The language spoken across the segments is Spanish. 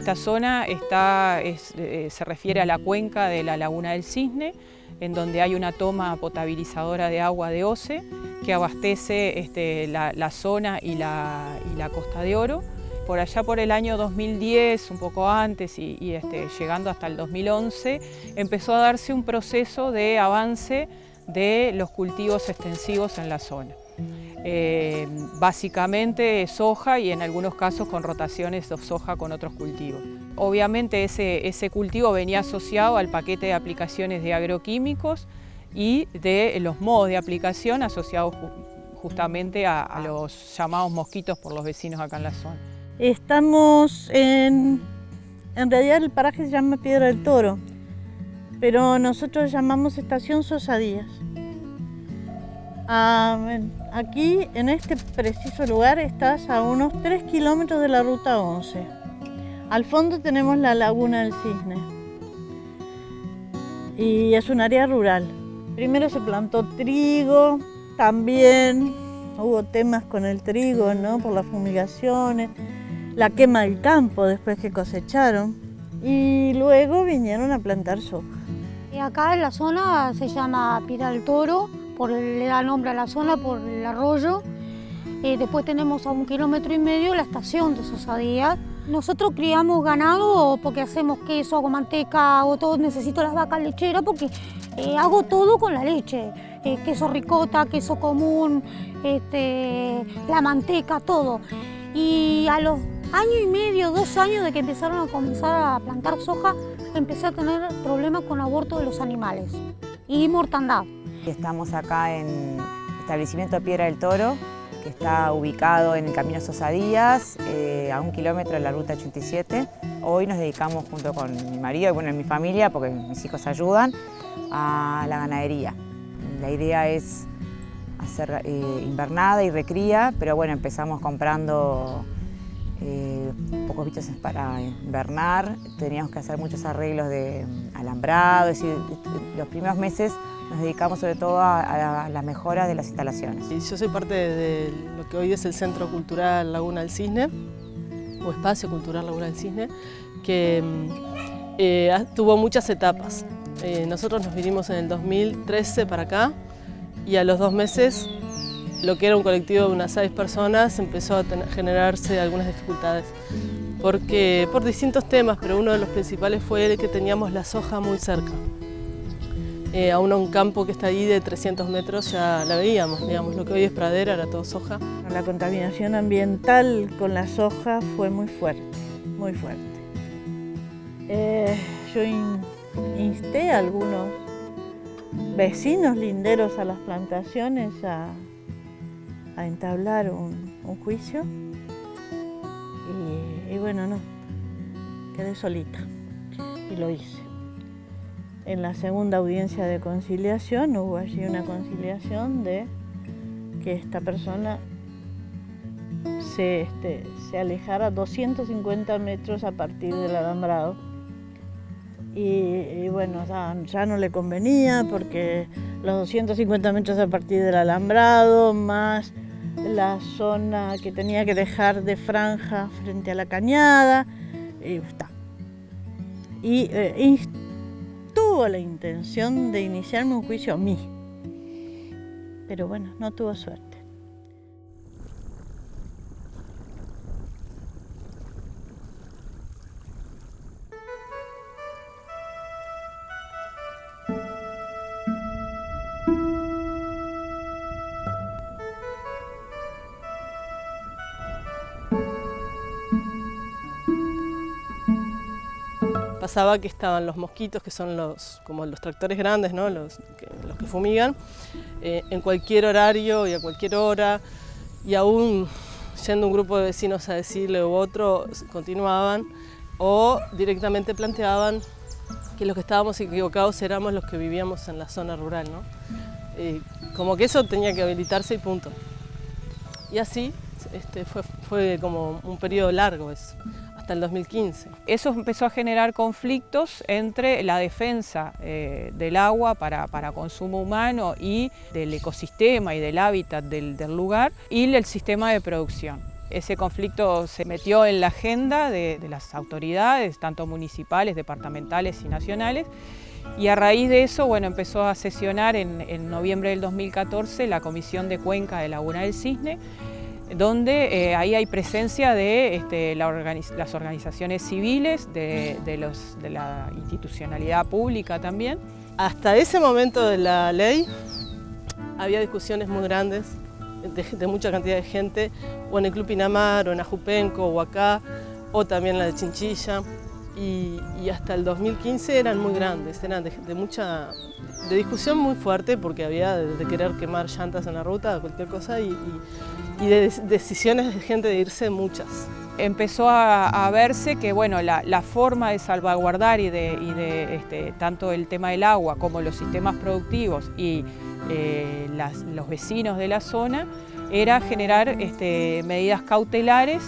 Esta zona se refiere a la cuenca de la Laguna del Cisne, en donde hay una toma potabilizadora de agua de OCE que abastece la zona y la Costa de Oro. Por allá por el año 2010, un poco antes y llegando hasta el 2011, empezó a darse un proceso de avance de los cultivos extensivos en la zona. Básicamente soja y en algunos casos con rotaciones de soja con otros cultivos. Obviamente ese cultivo venía asociado al paquete de aplicaciones de agroquímicos y de los modos de aplicación asociados justamente a los llamados mosquitos por los vecinos acá en la zona. Estamos en realidad el paraje se llama Piedra del Toro, pero nosotros llamamos Estación Sosa Díaz. Aquí, en este preciso lugar, estás a unos 3 kilómetros de la Ruta 11. Al fondo tenemos la Laguna del Cisne y es un área rural. Primero se plantó trigo, también hubo temas con el trigo, ¿no? Por las fumigaciones, la quema del campo después que cosecharon y luego vinieron a plantar soja. Y acá en la zona se llama Piedra del Toro, le da nombre a la zona por el arroyo. Después tenemos a 1,5 kilómetros la estación de Sosa Díaz. Nosotros criamos ganado porque hacemos queso, hago manteca, hago todo, necesito las vacas lecheras porque hago todo con la leche. Queso ricota, queso común, la manteca, todo. Y a los año y medio, 2 años de que empezaron a comenzar a plantar soja, empecé a tener problemas con aborto de los animales y mortandad. Estamos acá en el establecimiento Piedra del Toro, que está ubicado en el camino Sosa Díaz, a 1 kilómetro de la Ruta 87. Hoy nos dedicamos junto con mi marido y bueno, mi familia, porque mis hijos ayudan, a la ganadería. La idea es hacer invernada y recría, pero bueno, empezamos comprando pocos bichos para invernar. Teníamos que hacer muchos arreglos de alambrado, es decir, los primeros meses nos dedicamos sobre todo a la mejora de las instalaciones. Yo soy parte de lo que hoy es el Centro Cultural Laguna del Cisne, o Espacio Cultural Laguna del Cisne, que tuvo muchas etapas. Nosotros nos vinimos en el 2013 para acá y a los 2 meses lo que era un colectivo de unas 6 personas empezó a generarse algunas dificultades por distintos temas, pero uno de los principales fue que teníamos la soja muy cerca. A un campo que está ahí de 300 metros ya la veíamos, digamos, lo que hoy es pradera era todo soja. La contaminación ambiental con la soja fue muy fuerte, muy fuerte. Yo insté a algunos vecinos linderos a las plantaciones a entablar un juicio y bueno, no, quedé solita y lo hice. En la segunda audiencia de conciliación hubo allí una conciliación de que esta persona se alejara 250 metros a partir del alambrado. Y bueno, ya no le convenía porque los 250 metros a partir del alambrado, más la zona que tenía que dejar de franja frente a la cañada, y está. Y tuvo la intención de iniciarme un juicio a mí, pero bueno, no tuvo suerte. Pasaba que estaban los mosquitos, que son como los tractores grandes, ¿no? los que fumigan, en cualquier horario y a cualquier hora, y aún yendo un grupo de vecinos a decirle u otro, continuaban, o directamente planteaban que los que estábamos equivocados éramos los que vivíamos en la zona rural, ¿no? Como que eso tenía que habilitarse y punto. Y así fue como un periodo largo eso. Hasta el 2015. Eso empezó a generar conflictos entre la defensa del agua para consumo humano y del ecosistema y del hábitat del lugar y el sistema de producción. Ese conflicto se metió en la agenda de las autoridades, tanto municipales, departamentales y nacionales, y a raíz de eso, bueno, empezó a sesionar en noviembre del 2014 la Comisión de Cuenca de Laguna del Cisne, donde ahí hay presencia de las organizaciones civiles, de la institucionalidad pública también. Hasta ese momento de la ley había discusiones muy grandes de mucha cantidad de gente, o en el Club Pinamar, o en Ajupenco, o acá, o también la de Chinchilla. Y hasta el 2015 eran muy grandes, eran de discusión muy fuerte, porque había de querer quemar llantas en la ruta, cualquier cosa, y de decisiones de gente de irse muchas. Empezó a verse que bueno, la forma de salvaguardar y de tanto el tema del agua como los sistemas productivos y los vecinos de la zona era generar medidas cautelares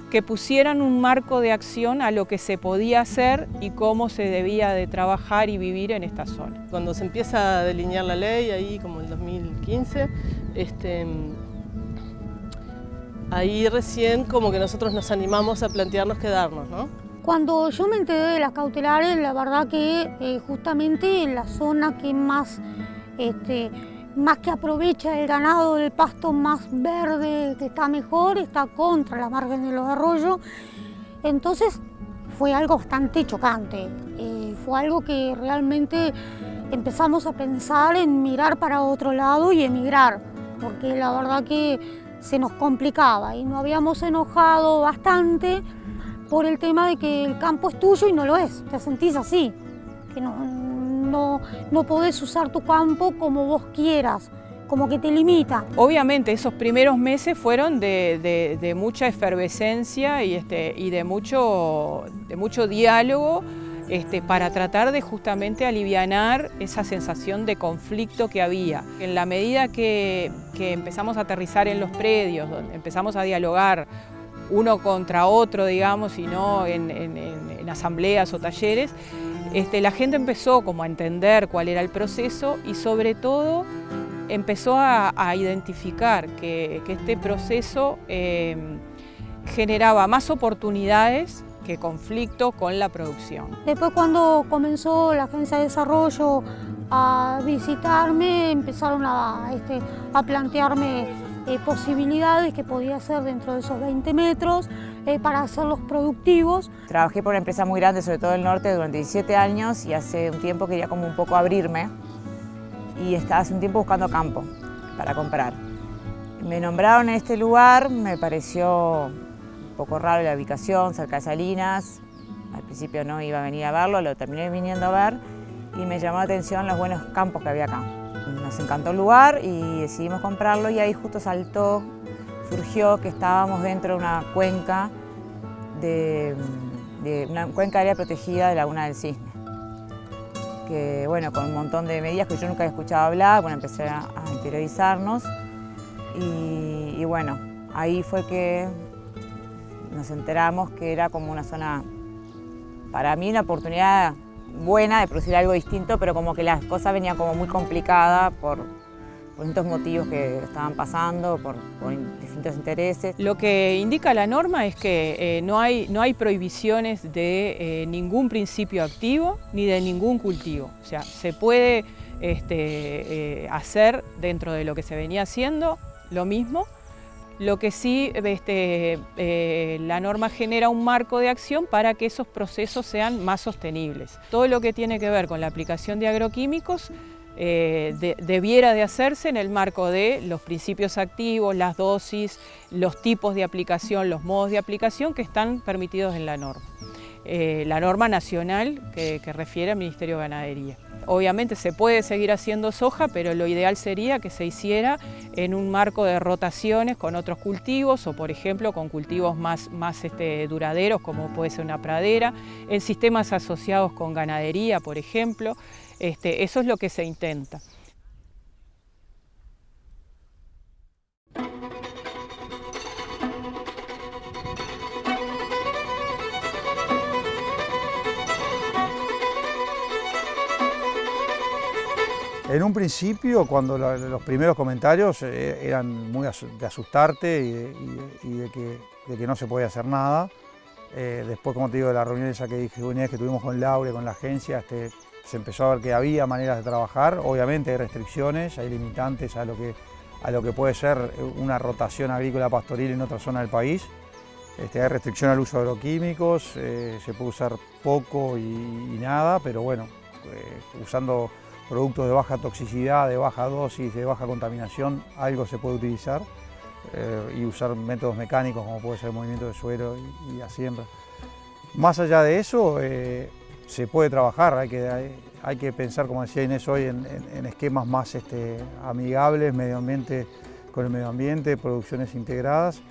que pusieran un marco de acción a lo que se podía hacer y cómo se debía de trabajar y vivir en esta zona. Cuando se empieza a delinear la ley, ahí como en 2015, ahí recién como que nosotros nos animamos a plantearnos quedarnos, ¿no? Cuando yo me enteré de las cautelares, la verdad que justamente la zona que más que aprovecha el ganado del pasto más verde, que está mejor, está contra la margen de los arroyos. Entonces fue algo bastante chocante, fue algo que realmente empezamos a pensar en mirar para otro lado y emigrar, porque la verdad que se nos complicaba y nos habíamos enojado bastante por el tema de que el campo es tuyo y no lo es, te sentís así, que no podés usar tu campo como vos quieras, como que te limita. Obviamente esos primeros meses fueron de mucha efervescencia y de mucho diálogo para tratar de justamente alivianar esa sensación de conflicto que había. En la medida que empezamos a aterrizar en los predios, donde empezamos a dialogar uno contra otro, digamos, y no en asambleas o talleres, la gente empezó como a entender cuál era el proceso y sobre todo empezó a identificar que este proceso generaba más oportunidades que conflicto con la producción. Después, cuando comenzó la Agencia de Desarrollo a visitarme, empezaron a plantearme posibilidades que podía hacer dentro de esos 20 metros para hacerlos productivos. Trabajé por una empresa muy grande, sobre todo en el norte, durante 17 años y hace un tiempo quería como un poco abrirme y estaba hace un tiempo buscando campo para comprar. Me nombraron en este lugar, me pareció un poco raro la ubicación, cerca de Salinas. Al principio no iba a venir a verlo, lo terminé viniendo a ver y me llamó la atención los buenos campos que había acá. Nos encantó el lugar y decidimos comprarlo y ahí justo surgió que estábamos dentro de una cuenca, de una cuenca área protegida de Laguna del Cisne. Que bueno, con un montón de medidas que yo nunca había escuchado hablar, bueno, empecé a interiorizarnos y bueno, ahí fue que nos enteramos que era como una zona, para mí una oportunidad buena de producir algo distinto, pero como que las cosas venían como muy complicadas por distintos motivos que estaban pasando, por distintos intereses. Lo que indica la norma es que no hay prohibiciones de ningún principio activo ni de ningún cultivo. O sea, se puede hacer dentro de lo que se venía haciendo lo mismo. Lo que sí, la norma genera un marco de acción para que esos procesos sean más sostenibles. Todo lo que tiene que ver con la aplicación de agroquímicos debiera de hacerse en el marco de los principios activos, las dosis, los tipos de aplicación, los modos de aplicación que están permitidos en la norma nacional que refiere al Ministerio de Ganadería. Obviamente se puede seguir haciendo soja, pero lo ideal sería que se hiciera en un marco de rotaciones con otros cultivos o, por ejemplo, con cultivos más duraderos, como puede ser una pradera, en sistemas asociados con ganadería, por ejemplo. Eso es lo que se intenta. En un principio, cuando los primeros comentarios eran muy de asustarte y de que no se podía hacer nada. Después, como te digo, de las reuniones que tuvimos con Laura y con la agencia, se empezó a ver que había maneras de trabajar. Obviamente hay restricciones, hay limitantes a lo que puede ser una rotación agrícola pastoril en otra zona del país. Hay restricción al uso de agroquímicos, se puede usar poco y nada, pero bueno, usando productos de baja toxicidad, de baja dosis, de baja contaminación, algo se puede utilizar y usar métodos mecánicos como puede ser el movimiento de suelo y la siembra. Más allá de eso, se puede trabajar, hay que pensar, como decía Inés hoy, en esquemas más amigables con el medio ambiente, producciones integradas,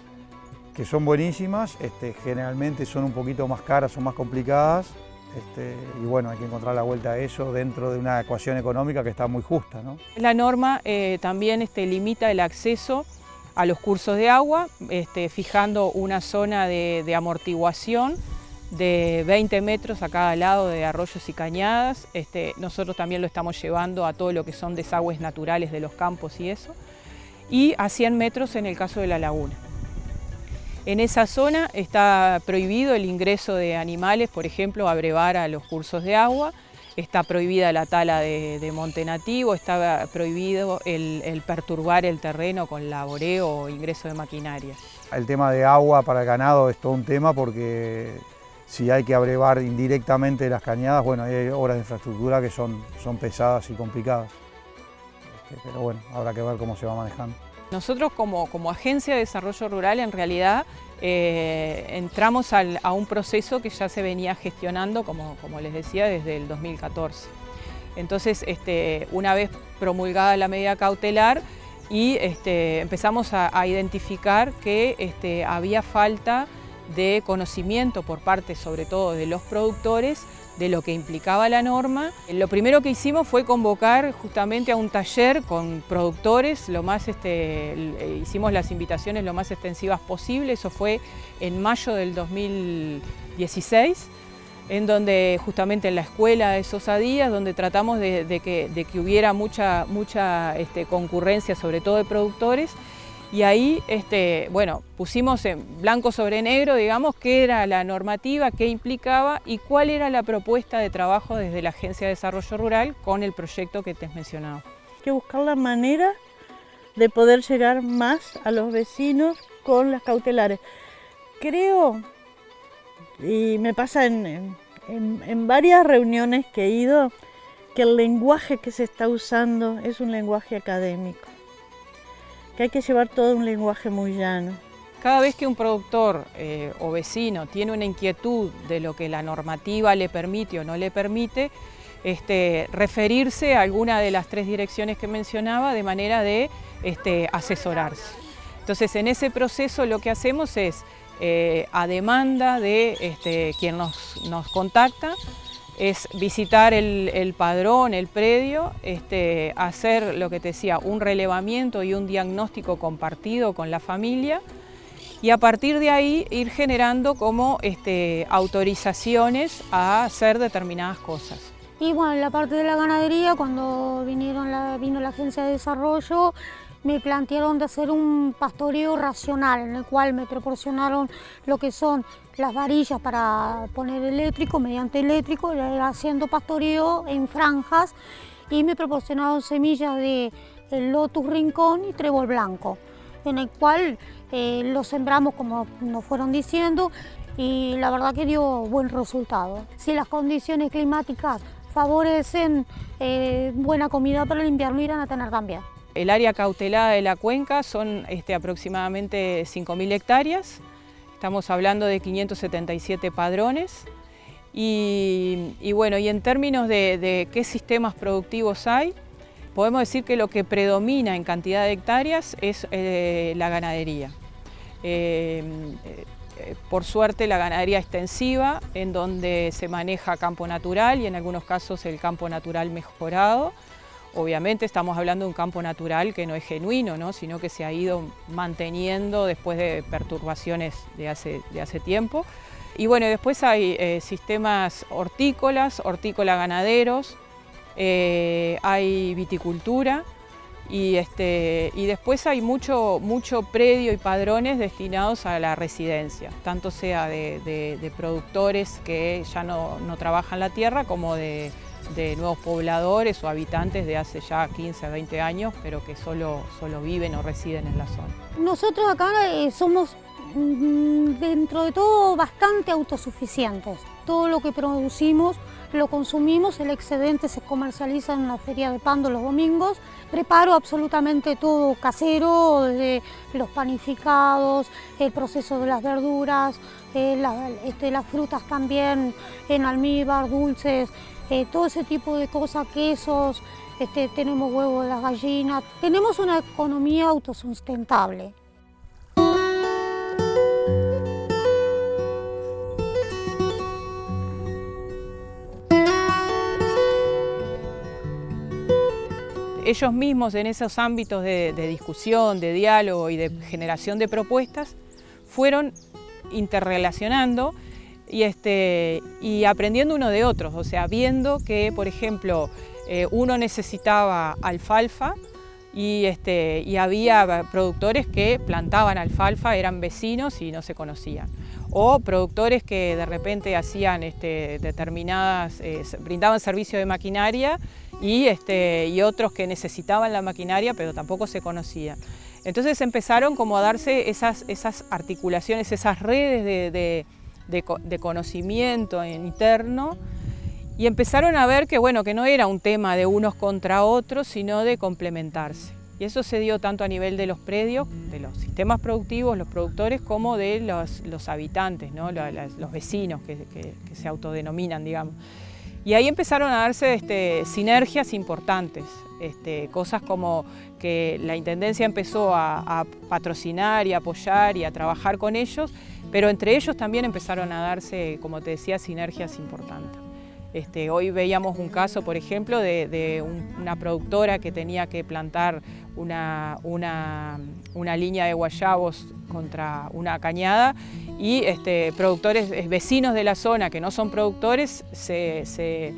que son buenísimas, generalmente son un poquito más caras o más complicadas, y bueno, hay que encontrar la vuelta a eso dentro de una ecuación económica que está muy justa, ¿no? La norma también limita el acceso a los cursos de agua, fijando una zona de amortiguación de 20 metros a cada lado de arroyos y cañadas. Nosotros también lo estamos llevando a todo lo que son desagües naturales de los campos y eso, y a 100 metros en el caso de la laguna. En esa zona está prohibido el ingreso de animales, por ejemplo, a brevar a los cursos de agua, está prohibida la tala de monte nativo, está prohibido el perturbar el terreno con laboreo o ingreso de maquinaria. El tema de agua para el ganado es todo un tema porque si hay que abrevar indirectamente las cañadas, bueno, hay obras de infraestructura que son pesadas y complicadas. Pero bueno, habrá que ver cómo se va manejando. Nosotros como Agencia de Desarrollo Rural en realidad entramos a un proceso que ya se venía gestionando, como les decía, desde el 2014. Entonces, una vez promulgada la medida cautelar y empezamos a identificar que había falta de conocimiento por parte sobre todo de los productores de lo que implicaba la norma. Lo primero que hicimos fue convocar justamente a un taller con productores, hicimos las invitaciones lo más extensivas posible, eso fue en mayo del 2016, en donde justamente en la escuela de Sosa Díaz, donde tratamos de que hubiera mucha concurrencia, sobre todo de productores. Y ahí, bueno, pusimos en blanco sobre negro, digamos, qué era la normativa, qué implicaba y cuál era la propuesta de trabajo desde la Agencia de Desarrollo Rural con el proyecto que te he mencionado. Hay que buscar la manera de poder llegar más a los vecinos con las cautelares. Creo, y me pasa en varias reuniones que he ido, que el lenguaje que se está usando es un lenguaje académico, que hay que llevar todo un lenguaje muy llano. Cada vez que un productor o vecino tiene una inquietud de lo que la normativa le permite o no le permite, referirse a alguna de las 3 direcciones que mencionaba de manera de asesorarse. Entonces, en ese proceso lo que hacemos es, a demanda de quien nos contacta, es visitar el padrón, el predio, hacer lo que te decía, un relevamiento y un diagnóstico compartido con la familia y a partir de ahí ir generando como autorizaciones a hacer determinadas cosas. Y bueno, en la parte de la ganadería, cuando vino la Agencia de Desarrollo, me plantearon de hacer un pastoreo racional, en el cual me proporcionaron lo que son las varillas para poner eléctrico, mediante eléctrico, haciendo pastoreo en franjas, y me proporcionaron semillas de lotus rincón y trébol blanco, en el cual lo sembramos como nos fueron diciendo y la verdad que dio buen resultado. Si las condiciones climáticas favorecen, buena comida para el invierno irán a tener también. El área cautelada de la cuenca son aproximadamente 5.000 hectáreas, estamos hablando de 577 padrones y bueno, y en términos de qué sistemas productivos hay, podemos decir que lo que predomina en cantidad de hectáreas es la ganadería. Por suerte la ganadería extensiva, en donde se maneja campo natural y en algunos casos el campo natural mejorado. Obviamente estamos hablando de un campo natural que no es genuino, ¿no? Sino que se ha ido manteniendo después de perturbaciones de hace tiempo. Y bueno, después hay sistemas hortícolas, hortícola-ganaderos, hay viticultura y después hay mucho predio y padrones destinados a la residencia, tanto sea de productores que ya no trabajan la tierra como de nuevos pobladores o habitantes de hace ya 15 a 20 años, pero que solo viven o residen en la zona. Nosotros acá somos dentro de todo bastante autosuficientes. Todo lo que producimos lo consumimos, el excedente se comercializa en la feria de Pando los domingos. Preparo absolutamente todo casero, desde los panificados, el proceso de las verduras, las frutas también en almíbar, dulces, todo ese tipo de cosas, quesos, tenemos huevos de las gallinas. Tenemos una economía autosustentable. Ellos mismos en esos ámbitos de discusión, de diálogo y de generación de propuestas fueron interrelacionando y aprendiendo uno de otros, o sea, viendo que, por ejemplo, uno necesitaba alfalfa y había productores que plantaban alfalfa, eran vecinos y no se conocían. O productores que de repente hacían brindaban servicio de maquinaria y otros que necesitaban la maquinaria pero tampoco se conocían. Entonces empezaron como a darse esas articulaciones, esas redes de conocimiento interno y empezaron a ver que no era un tema de unos contra otros, sino de complementarse. Y eso se dio tanto a nivel de los predios, de los sistemas productivos, los productores, como de los habitantes, ¿no? Los vecinos que se autodenominan, digamos. Y ahí empezaron a darse sinergias importantes, cosas como que la Intendencia empezó a patrocinar y apoyar y a trabajar con ellos, pero entre ellos también empezaron a darse, como te decía, sinergias importantes. Hoy veíamos un caso, por ejemplo, de una productora que tenía que plantar una línea de guayabos contra una cañada y productores, vecinos de la zona que no son productores, se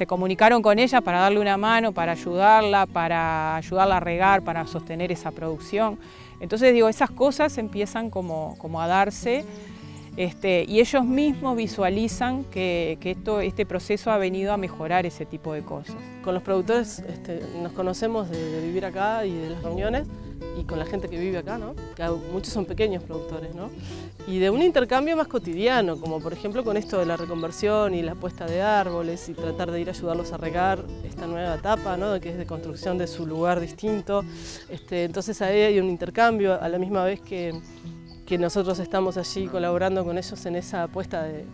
comunicaron con ella para darle una mano, para ayudarla a regar, para sostener esa producción. Entonces, esas cosas empiezan como a darse. Y ellos mismos visualizan que este proceso ha venido a mejorar ese tipo de cosas. Con los productores nos conocemos de vivir acá y de las reuniones y con la gente que vive acá, ¿no? Que muchos son pequeños productores, ¿no? Y de un intercambio más cotidiano, como por ejemplo con esto de la reconversión y la puesta de árboles y tratar de ir a ayudarlos a regar esta nueva etapa, ¿no? Que es de construcción de su lugar distinto. Entonces ahí hay un intercambio a la misma vez que nosotros estamos allí colaborando con ellos en esa apuesta de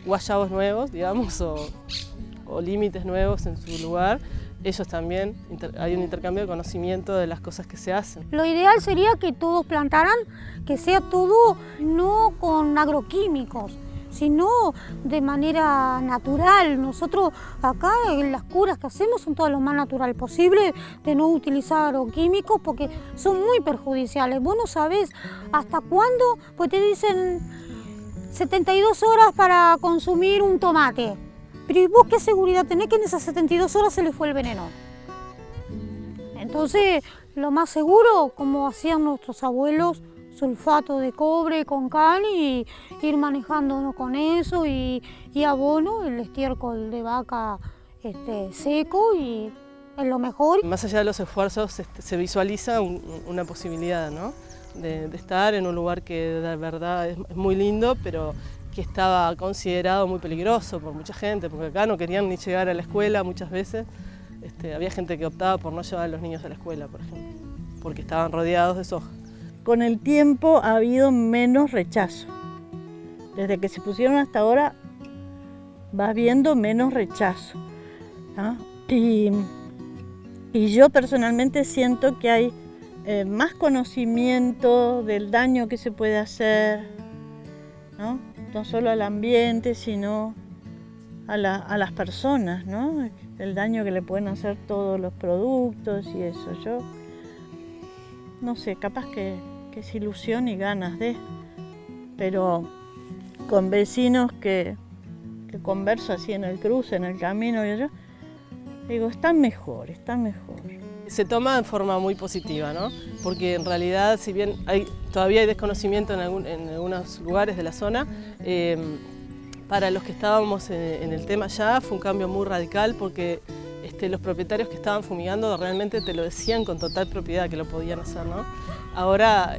guayabos nuevos, digamos, o límites nuevos en su lugar. Ellos también, hay un intercambio de conocimiento de las cosas que se hacen. Lo ideal sería que todos plantaran, que sea todo no con agroquímicos, sino de manera natural. Nosotros acá en las curas que hacemos son todo lo más natural posible, de no utilizar agroquímicos porque son muy perjudiciales. Vos no sabés hasta cuándo, pues te dicen 72 horas para consumir un tomate. Pero ¿y vos qué seguridad tenés que en esas 72 horas se le fue el veneno? Entonces, lo más seguro, como hacían nuestros abuelos, sulfato de cobre con cal y ir manejándonos con eso y abono, el estiércol de vaca seco y es lo mejor. Más allá de los esfuerzos se visualiza una posibilidad, ¿no? de estar en un lugar que de verdad es muy lindo, pero que estaba considerado muy peligroso por mucha gente, porque acá no querían ni llegar a la escuela muchas veces. Había gente que optaba por no llevar a los niños a la escuela, por ejemplo, porque estaban rodeados de soja. Con el tiempo ha habido menos rechazo. Desde que se pusieron hasta ahora va habiendo menos rechazo, ¿no? Y yo personalmente siento que hay más conocimiento del daño que se puede hacer, ¿no? No solo al ambiente, sino a las personas, ¿no? El daño que le pueden hacer todos los productos y eso. Yo no sé, capaz que es ilusión y ganas de, pero con vecinos que converso así en el cruce, en el camino y yo, Digo, están mejor, están mejor. Se toma en forma muy positiva, ¿no? Porque en realidad, si bien todavía hay desconocimiento en algunos lugares de la zona, para los que estábamos en el tema ya fue un cambio muy radical porque los propietarios que estaban fumigando realmente te lo decían con total propiedad que lo podían hacer, ¿no? Ahora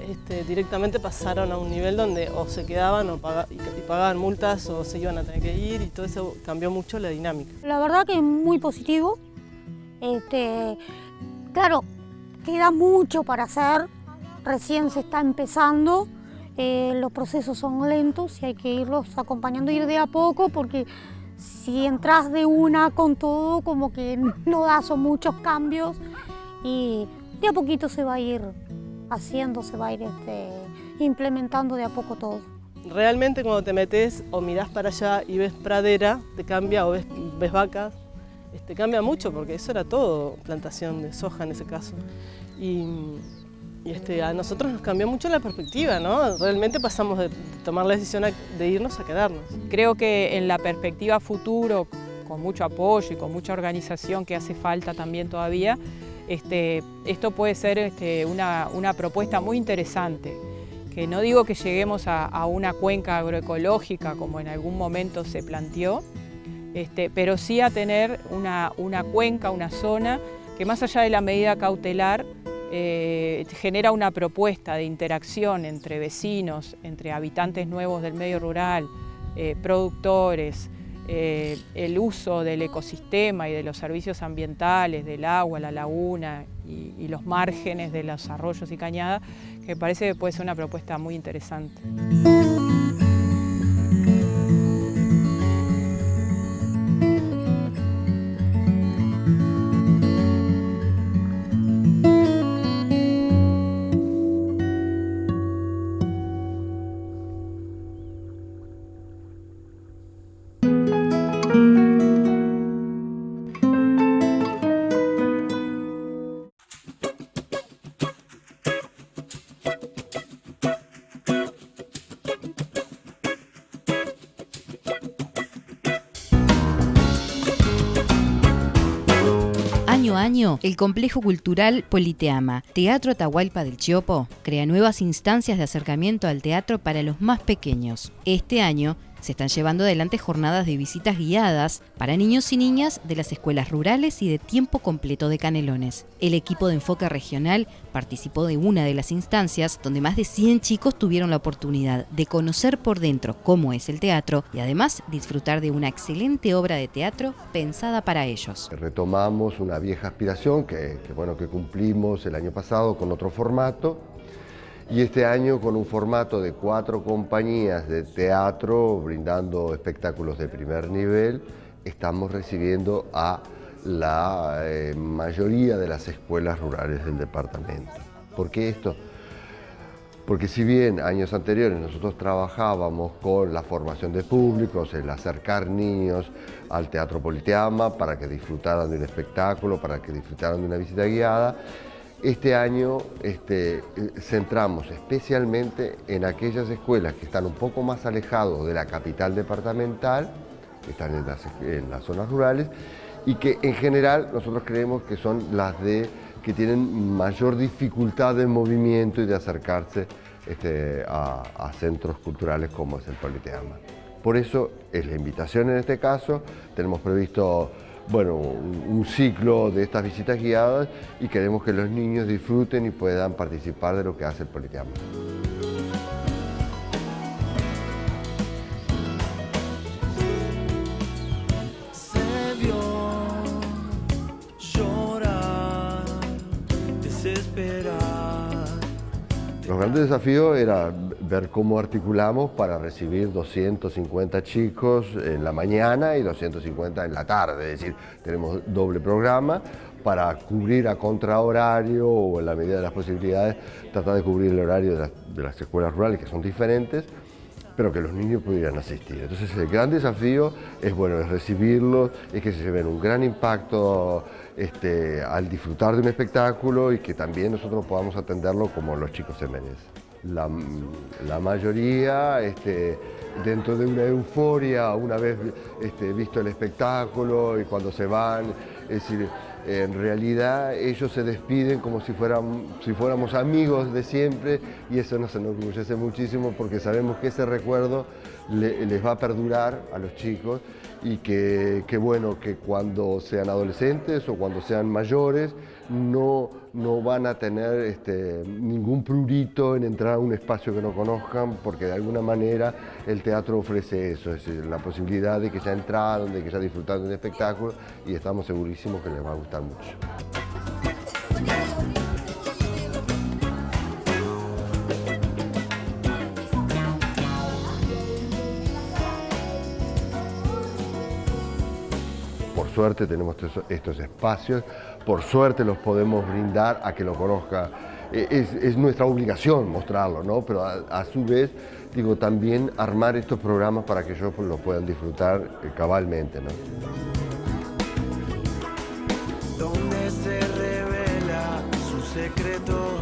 directamente pasaron a un nivel donde o se quedaban y pagaban multas o se iban a tener que ir y todo eso cambió mucho la dinámica. La verdad que es muy positivo. Claro, queda mucho para hacer, recién se está empezando, los procesos son lentos y hay que irlos acompañando, ir de a poco, porque si entras de una con todo, como que no da, son muchos cambios y de a poquito se va a ir haciendo, se va a ir implementando de a poco todo. Realmente cuando te metes o mirás para allá y ves pradera, te cambia, o ves vacas, cambia mucho porque eso era todo plantación de soja en ese caso. Y a nosotros nos cambió mucho la perspectiva, ¿no? Realmente pasamos de tomar la decisión de irnos a quedarnos. Creo que en la perspectiva futuro, con mucho apoyo y con mucha organización que hace falta también todavía, esto puede ser una propuesta muy interesante. Que no digo que lleguemos a una cuenca agroecológica como en algún momento se planteó, pero sí a tener una cuenca, una zona que más allá de la medida cautelar genera una propuesta de interacción entre vecinos, entre habitantes nuevos del medio rural, productores, el uso del ecosistema y de los servicios ambientales, del agua, la laguna y los márgenes de los arroyos y cañadas, que me parece que puede ser una propuesta muy interesante. Año a año, el Complejo Cultural Politeama, Teatro Atahualpa del Chiopo, crea nuevas instancias de acercamiento al teatro para los más pequeños. Este año se están llevando adelante jornadas de visitas guiadas para niños y niñas de las escuelas rurales y de tiempo completo de Canelones. El equipo de enfoque regional participó de una de las instancias donde más de 100 chicos tuvieron la oportunidad de conocer por dentro cómo es el teatro y además disfrutar de una excelente obra de teatro pensada para ellos. Retomamos una vieja aspiración que cumplimos el año pasado con otro formato. Y este año con un formato de 4 compañías de teatro brindando espectáculos de primer nivel, estamos recibiendo a la mayoría de las escuelas rurales del departamento. ¿Por qué esto? Porque si bien años anteriores nosotros trabajábamos con la formación de públicos, el acercar niños al Teatro Politeama para que disfrutaran de un espectáculo, para que disfrutaran de una visita guiada, este año centramos especialmente en aquellas escuelas que están un poco más alejados de la capital departamental, que están en las zonas rurales, y que en general nosotros creemos que son las que tienen mayor dificultad de movimiento y de acercarse a centros culturales como es el Politeama. Por eso es la invitación en este caso, tenemos previsto un ciclo de estas visitas guiadas y queremos que los niños disfruten y puedan participar de lo que hace el Politeama. Se vio llorar, desesperar. Los grandes desafíos era ver cómo articulamos para recibir 250 chicos en la mañana y 250 en la tarde, es decir, tenemos doble programa para cubrir a contrahorario o en la medida de las posibilidades, tratar de cubrir el horario de las escuelas rurales que son diferentes, pero que los niños pudieran asistir. Entonces el gran desafío es recibirlos, es que se lleven un gran impacto al disfrutar de un espectáculo y que también nosotros podamos atenderlo como los chicos se merecen. La mayoría, dentro de una euforia, una vez visto el espectáculo y cuando se van, Es decir, en realidad ellos se despiden como si fuéramos amigos de siempre, y eso nos enorgullece muchísimo porque sabemos que ese recuerdo les va a perdurar a los chicos, y que bueno, que cuando sean adolescentes o cuando sean mayores no van a tener ningún prurito en entrar a un espacio que no conozcan, porque de alguna manera el teatro ofrece eso, es decir, la posibilidad de que ya entraron, de que ya disfrutaron de un espectáculo, y estamos segurísimos que les va a gustar mucho. Por suerte tenemos estos espacios, por suerte los podemos brindar a que lo conozca. Es nuestra obligación mostrarlo, ¿no? Pero a su vez, digo, también armar estos programas para que ellos lo puedan disfrutar cabalmente, ¿no? Donde se revela su secreto.